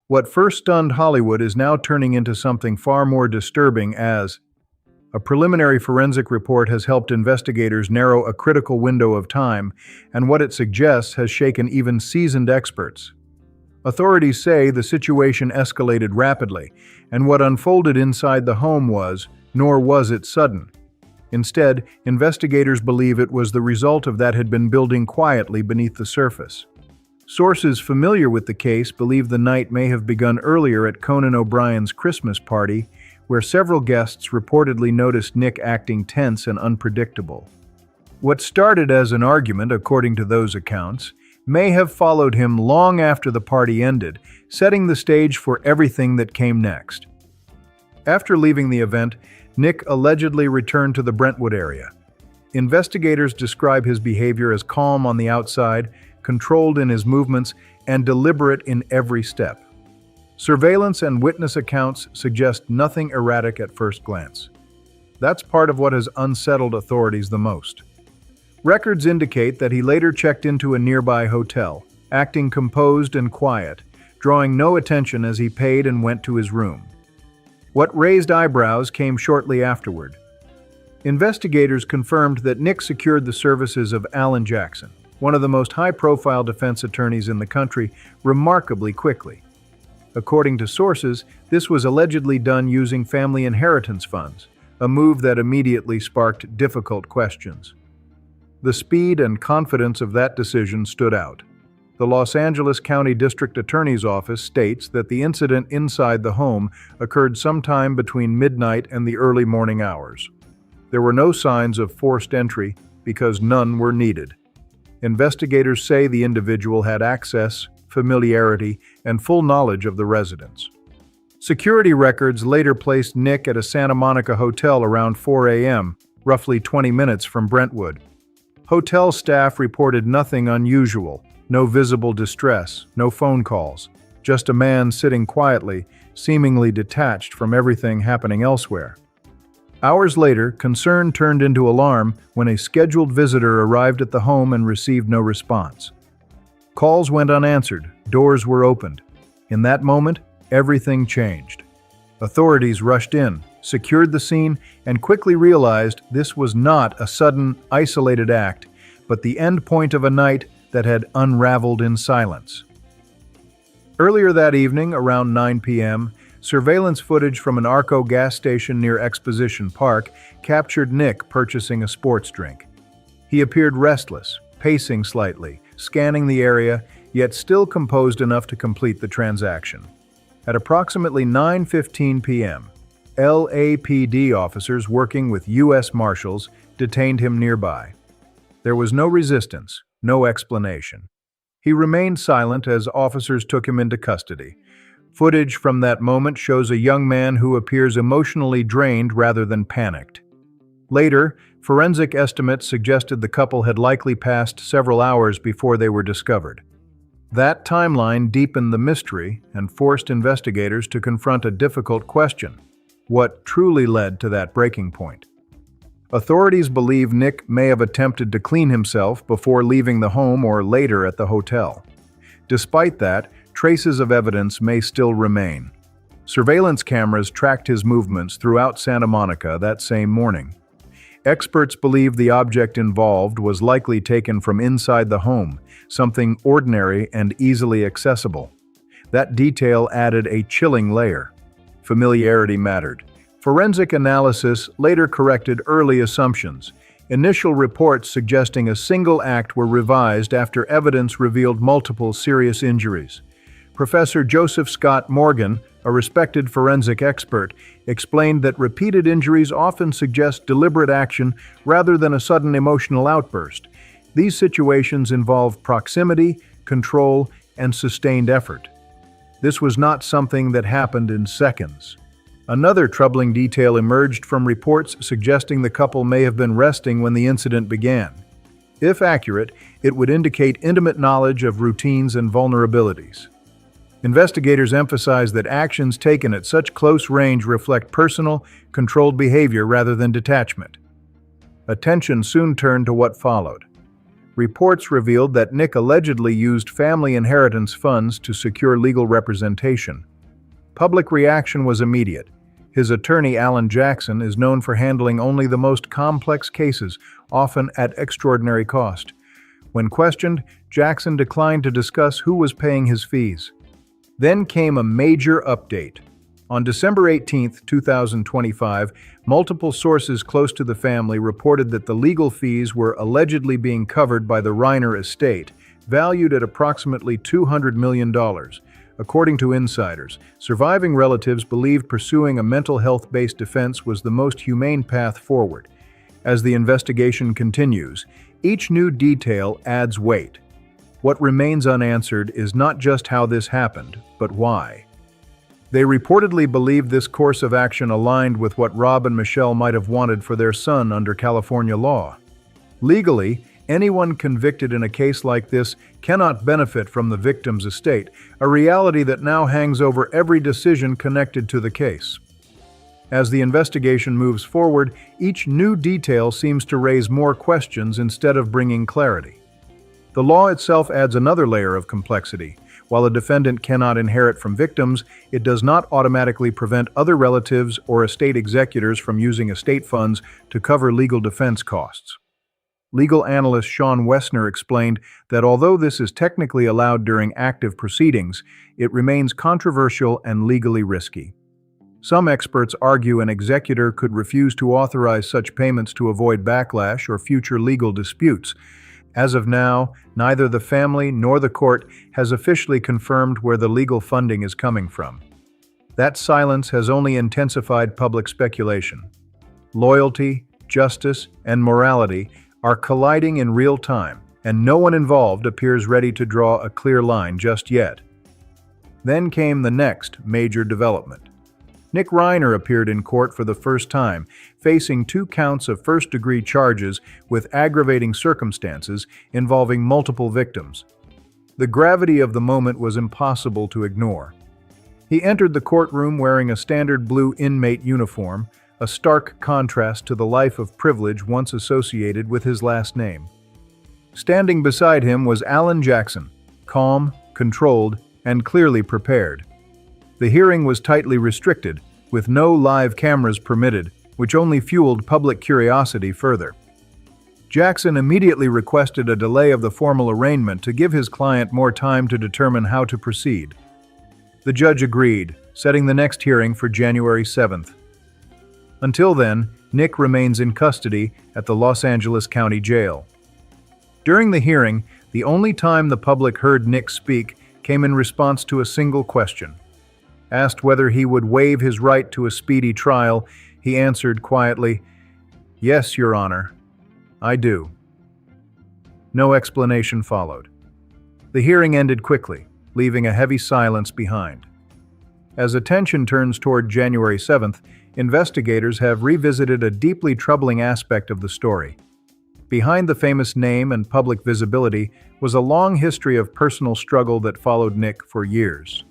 What first stunned Hollywood is now turning into something far more disturbing as a preliminary forensic report has helped investigators narrow a critical window of time, and what it suggests has shaken even seasoned experts. Authorities say the situation escalated rapidly, and what unfolded inside the home nor was it sudden. Instead, investigators believe it was the result of that had been building quietly beneath the surface. Sources familiar with the case believe the night may have begun earlier at Conan O'Brien's Christmas party, where several guests reportedly noticed Nick acting tense and unpredictable. What started as an argument, according to those accounts, may have followed him long after the party ended, setting the stage for everything that came next. After leaving the event, Nick allegedly returned to the Brentwood area. Investigators describe his behavior as calm on the outside, controlled in his movements, and deliberate in every step. Surveillance and witness accounts suggest nothing erratic at first glance. That's part of what has unsettled authorities the most. Records indicate that he later checked into a nearby hotel, acting composed and quiet, drawing no attention as he paid and went to his room. What raised eyebrows came shortly afterward. Investigators confirmed that Nick secured the services of Alan Jackson, one of the most high-profile defense attorneys in the country, remarkably quickly. According to sources, this was allegedly done using family inheritance funds, a move that immediately sparked difficult questions. The speed and confidence of that decision stood out. The Los Angeles County District Attorney's Office states that the incident inside the home occurred sometime between midnight and the early morning hours. There were no signs of forced entry because none were needed. Investigators say the individual had access, familiarity, and full knowledge of the residence. Security records later placed Nick at a Santa Monica hotel around 4 a.m., roughly 20 minutes from Brentwood. Hotel staff reported nothing unusual, no visible distress, no phone calls, just a man sitting quietly, seemingly detached from everything happening elsewhere. Hours later, concern turned into alarm when a scheduled visitor arrived at the home and received no response. Calls went unanswered, doors were opened. In that moment, everything changed. Authorities rushed in, secured the scene, and quickly realized this was not a sudden, isolated act, but the end point of a night that had unraveled in silence. Earlier that evening, around 9 p.m., surveillance footage from an Arco gas station near Exposition Park captured Nick purchasing a sports drink. He appeared restless, pacing slightly, scanning the area, yet still composed enough to complete the transaction. At approximately 9:15 p.m., LAPD officers working with U.S. Marshals detained him nearby. There was no resistance, no explanation. He remained silent as officers took him into custody. Footage from that moment shows a young man who appears emotionally drained rather than panicked. Later, forensic estimates suggested the couple had likely passed several hours before they were discovered. That timeline deepened the mystery and forced investigators to confront a difficult question: what truly led to that breaking point? Authorities believe Nick may have attempted to clean himself before leaving the home or later at the hotel. Despite that, traces of evidence may still remain. Surveillance cameras tracked his movements throughout Santa Monica that same morning. Experts believe the object involved was likely taken from inside the home, something ordinary and easily accessible. That detail added a chilling layer. Familiarity mattered. Forensic analysis later corrected early assumptions. Initial reports suggesting a single act were revised after evidence revealed multiple serious injuries. Professor Joseph Scott Morgan, a respected forensic expert, explained that repeated injuries often suggest deliberate action rather than a sudden emotional outburst. These situations involve proximity, control, and sustained effort. This was not something that happened in seconds. Another troubling detail emerged from reports suggesting the couple may have been resting when the incident began. If accurate, it would indicate intimate knowledge of routines and vulnerabilities. Investigators emphasize that actions taken at such close range reflect personal, controlled behavior rather than detachment. Attention soon turned to what followed. Reports revealed that Nick allegedly used family inheritance funds to secure legal representation. Public reaction was immediate. His attorney, Alan Jackson, is known for handling only the most complex cases, often at extraordinary cost. When questioned, Jackson declined to discuss who was paying his fees. Then came a major update. On December 18, 2025, multiple sources close to the family reported that the legal fees were allegedly being covered by the Reiner estate, valued at approximately $200 million. According to insiders, surviving relatives believed pursuing a mental health-based defense was the most humane path forward. As the investigation continues, each new detail adds weight. What remains unanswered is not just how this happened, but why. They reportedly believed this course of action aligned with what Rob and Michelle might have wanted for their son under California law. Legally, anyone convicted in a case like this cannot benefit from the victim's estate, a reality that now hangs over every decision connected to the case. As the investigation moves forward, each new detail seems to raise more questions instead of bringing clarity. The law itself adds another layer of complexity. While a defendant cannot inherit from victims, it does not automatically prevent other relatives or estate executors from using estate funds to cover legal defense costs. Legal analyst Sean Wessner explained that although this is technically allowed during active proceedings, it remains controversial and legally risky. Some experts argue an executor could refuse to authorize such payments to avoid backlash or future legal disputes. As of now, neither the family nor the court has officially confirmed where the legal funding is coming from. That silence has only intensified public speculation. Loyalty, justice, and morality are colliding in real time, and no one involved appears ready to draw a clear line just yet. Then came the next major development. Nick Reiner appeared in court for the first time, facing 2 counts of first-degree charges with aggravating circumstances involving multiple victims. The gravity of the moment was impossible to ignore. He entered the courtroom wearing a standard blue inmate uniform, a stark contrast to the life of privilege once associated with his last name. Standing beside him was Alan Jackson, calm, controlled, and clearly prepared. The hearing was tightly restricted, with no live cameras permitted, which only fueled public curiosity further. Jackson immediately requested a delay of the formal arraignment to give his client more time to determine how to proceed. The judge agreed, setting the next hearing for January 7th. Until then, Nick remains in custody at the Los Angeles County Jail. During the hearing, the only time the public heard Nick speak came in response to a single question. Asked whether he would waive his right to a speedy trial, he answered quietly, "Yes, Your Honor, I do." No explanation followed. The hearing ended quickly, leaving a heavy silence behind. As attention turns toward January 7th, investigators have revisited a deeply troubling aspect of the story. Behind the famous name and public visibility was a long history of personal struggle that followed Nick for years.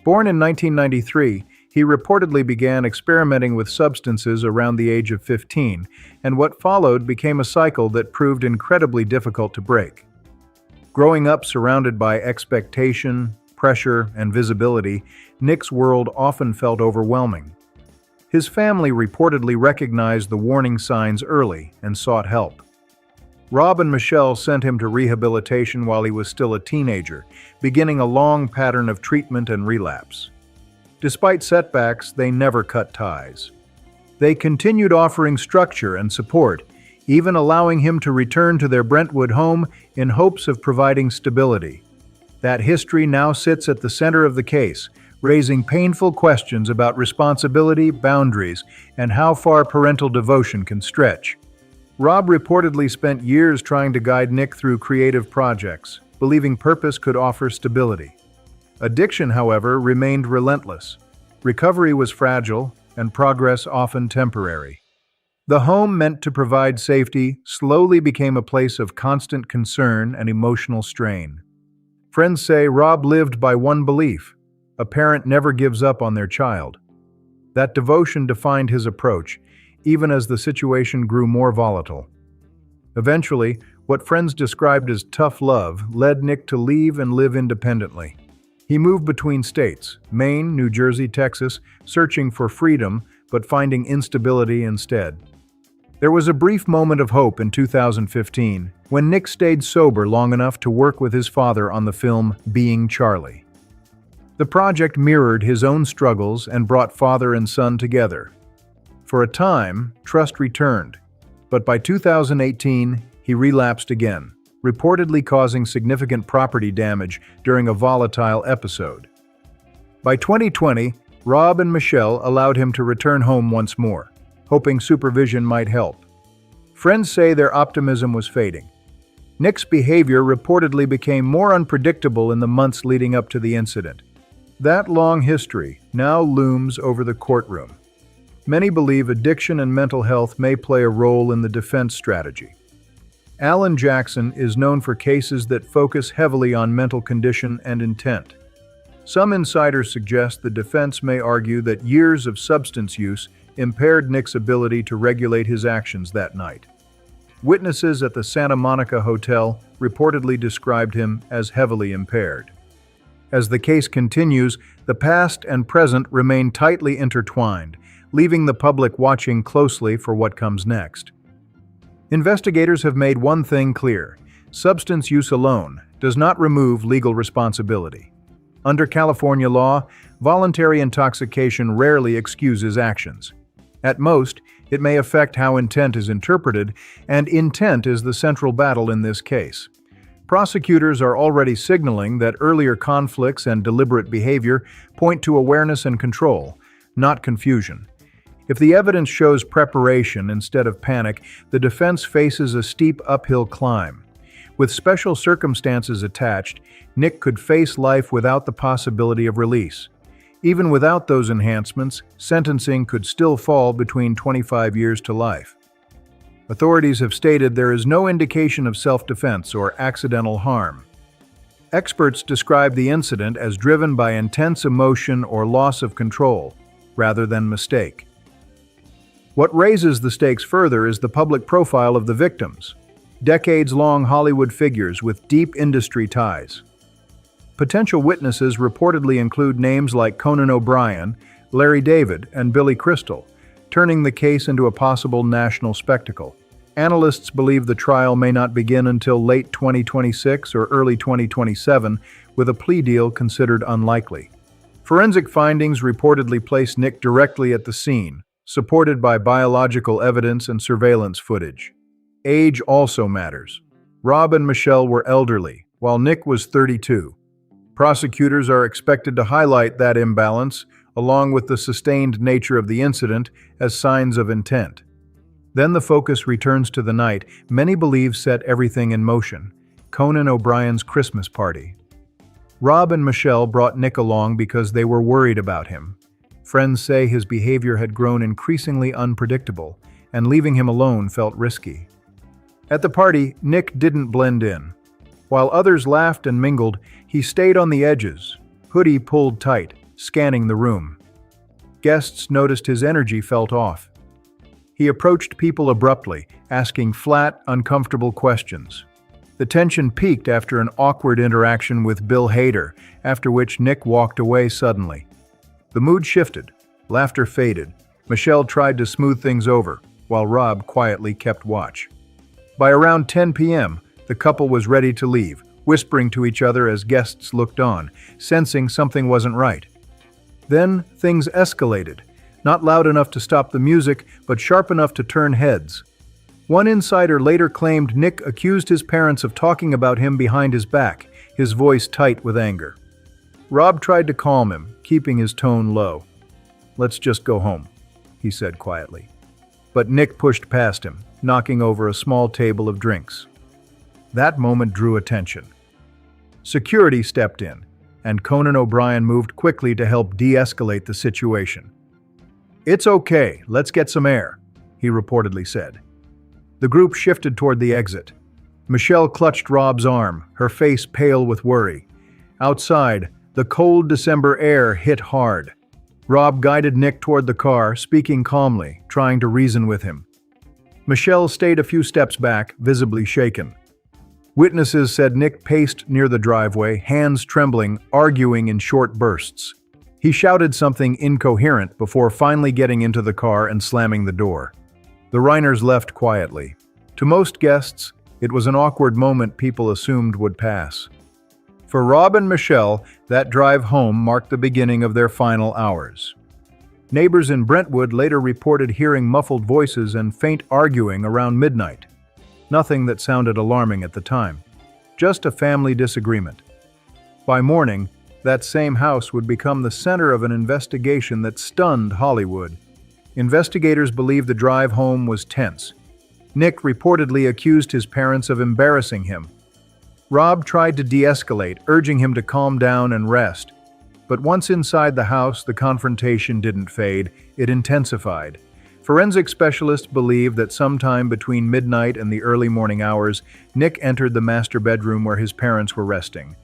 Born in 1993, he reportedly began experimenting with substances around the age of 15, and what followed became a cycle that proved incredibly difficult to break. Growing up surrounded by expectation, pressure, and visibility, Nick's world often felt overwhelming. His family reportedly recognized the warning signs early and sought help. Rob and Michelle sent him to rehabilitation while he was still a teenager, beginning a long pattern of treatment and relapse. Despite setbacks, they never cut ties. They continued offering structure and support, even allowing him to return to their Brentwood home in hopes of providing stability. That history now sits at the center of the case, raising painful questions about responsibility, boundaries, and how far parental devotion can stretch. Rob reportedly spent years trying to guide Nick through creative projects, believing purpose could offer stability. Addiction, however, remained relentless. Recovery was fragile, and progress often temporary. The home meant to provide safety slowly became a place of constant concern and emotional strain. Friends say Rob lived by one belief: a parent never gives up on their child. That devotion defined his approach, even as the situation grew more volatile. Eventually, What friends described as tough love led Nick to leave and live independently. He moved between states, Maine, New Jersey, Texas, searching for freedom but finding instability instead. There was a brief moment of hope in 2015 when Nick stayed sober long enough to work with his father on the film Being Charlie. The project mirrored his own struggles and brought father and son together. For a time, trust returned, but by 2018, he relapsed again, reportedly causing significant property damage during a volatile episode. By 2020, Rob and Michelle allowed him to return home once more, hoping supervision might help. Friends say their optimism was fading. Nick's behavior reportedly became more unpredictable in the months leading up to the incident. That long history now looms over the courtroom. Many believe addiction and mental health may play a role in the defense strategy. Alan Jackson is known for cases that focus heavily on mental condition and intent. Some insiders suggest the defense may argue that years of substance use impaired Nick's ability to regulate his actions that night. Witnesses at the Santa Monica Hotel reportedly described him as heavily impaired. As the case continues, the past and present remain tightly intertwined, leaving the public watching closely for what comes next. Investigators have made one thing clear: substance use alone does not remove legal responsibility. Under California law, voluntary intoxication rarely excuses actions. At most, it may affect how intent is interpreted, and intent is the central battle in this case. Prosecutors are already signaling that earlier conflicts and deliberate behavior point to awareness and control, not confusion. If the evidence shows preparation instead of panic, the defense faces a steep uphill climb. With special circumstances attached, Nick could face life without the possibility of release. Even without those enhancements, sentencing could still fall between 25 years to life. Authorities have stated there is no indication of self-defense or accidental harm. Experts describe the incident as driven by intense emotion or loss of control, rather than mistake. What raises the stakes further is the public profile of the victims, decades-long Hollywood figures with deep industry ties. Potential witnesses reportedly include names like Conan O'Brien, Larry David, and Billy Crystal, turning the case into a possible national spectacle. Analysts believe the trial may not begin until late 2026 or early 2027, with a plea deal considered unlikely. Forensic findings reportedly place Nick directly at the scene, supported by biological evidence and surveillance footage. Age also matters. Rob and Michelle were elderly, while Nick was 32. Prosecutors are expected to highlight that imbalance, along with the sustained nature of the incident, as signs of intent. Then the focus returns to the night many believe set everything in motion: Conan O'Brien's Christmas party. Rob and Michelle brought Nick along because they were worried about him. Friends say his behavior had grown increasingly unpredictable, and leaving him alone felt risky. At the party, Nick didn't blend in. While others laughed and mingled, he stayed on the edges, hoodie pulled tight, scanning the room. Guests noticed his energy felt off. He approached people abruptly, asking flat, uncomfortable questions. The tension peaked after an awkward interaction with Bill Hader, after which Nick walked away suddenly. The mood shifted, laughter faded. Michelle tried to smooth things over, while Rob quietly kept watch. By around 10 p.m., the couple was ready to leave, whispering to each other as guests looked on, sensing something wasn't right. Then things escalated, not loud enough to stop the music, but sharp enough to turn heads. One insider later claimed Nick accused his parents of talking about him behind his back, his voice tight with anger. Rob tried to calm him, keeping his tone low. "Let's just go home," he said quietly. But Nick pushed past him, knocking over a small table of drinks. That moment drew attention. Security stepped in, and Conan O'Brien moved quickly to help de-escalate the situation. "It's okay, let's get some air," he reportedly said. The group shifted toward the exit. Michelle clutched Rob's arm, her face pale with worry. Outside, the cold December air hit hard. Rob guided Nick toward the car, speaking calmly, trying to reason with him. Michelle stayed a few steps back, visibly shaken. Witnesses said Nick paced near the driveway, hands trembling, arguing in short bursts. He shouted something incoherent before finally getting into the car and slamming the door. The Reiners left quietly. To most guests, it was an awkward moment people assumed would pass. For Rob and Michelle, that drive home marked the beginning of their final hours. Neighbors in Brentwood later reported hearing muffled voices and faint arguing around midnight. Nothing that sounded alarming at the time. Just a family disagreement. By morning, that same house would become the center of an investigation that stunned Hollywood. Investigators believed the drive home was tense. Nick reportedly accused his parents of embarrassing him. Rob tried to de-escalate, urging him to calm down and rest. But once inside the house, the confrontation didn't fade, it intensified. Forensic specialists believe that sometime between midnight and the early morning hours, Nick entered the master bedroom where his parents were resting.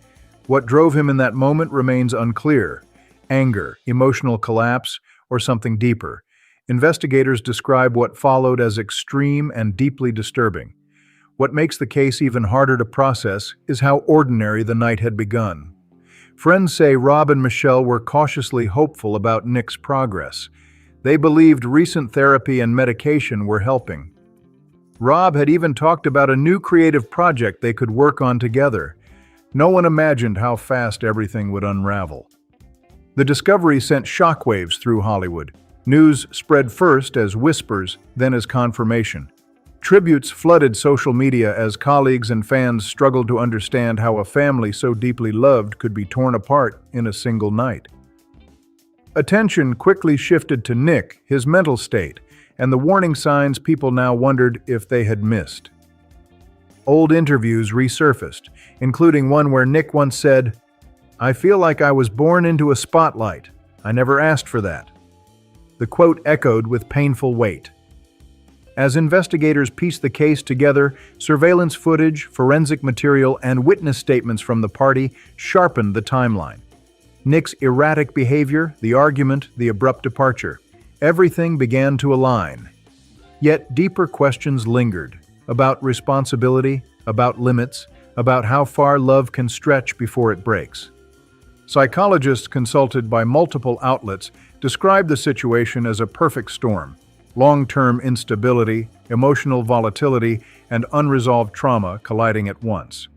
What drove him in that moment remains unclear. Anger, emotional collapse, or something deeper. Investigators describe what followed as extreme and deeply disturbing. What makes the case even harder to process is how ordinary the night had begun. Friends say Rob and Michelle were cautiously hopeful about Nick's progress. They believed recent therapy and medication were helping. Rob had even talked about a new creative project they could work on together. No one imagined how fast everything would unravel. The discovery sent shockwaves through Hollywood. News spread first as whispers, then as confirmation. Tributes flooded social media as colleagues and fans struggled to understand how a family so deeply loved could be torn apart in a single night. Attention quickly shifted to Nick, his mental state, and the warning signs people now wondered if they had missed. Old interviews resurfaced, including one where Nick once said, "I feel like I was born into a spotlight. I never asked for that." The quote echoed with painful weight. As investigators pieced the case together, surveillance footage, forensic material, and witness statements from the party sharpened the timeline. Nick's erratic behavior, the argument, the abrupt departure. Everything began to align. Yet deeper questions lingered, about responsibility, about limits, about how far love can stretch before it breaks. Psychologists consulted by multiple outlets described the situation as a perfect storm. Long-term instability, emotional volatility, and unresolved trauma colliding at once.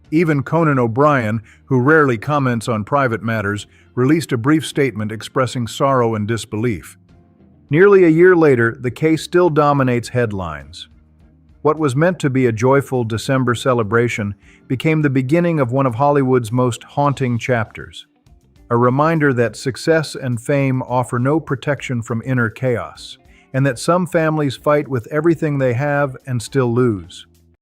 Even Conan O'Brien, who rarely comments on private matters, released a brief statement expressing sorrow and disbelief. Nearly a year later, the case still dominates headlines. What was meant to be a joyful December celebration became the beginning of one of Hollywood's most haunting chapters. A reminder that success and fame offer no protection from inner chaos, and that some families fight with everything they have and still lose.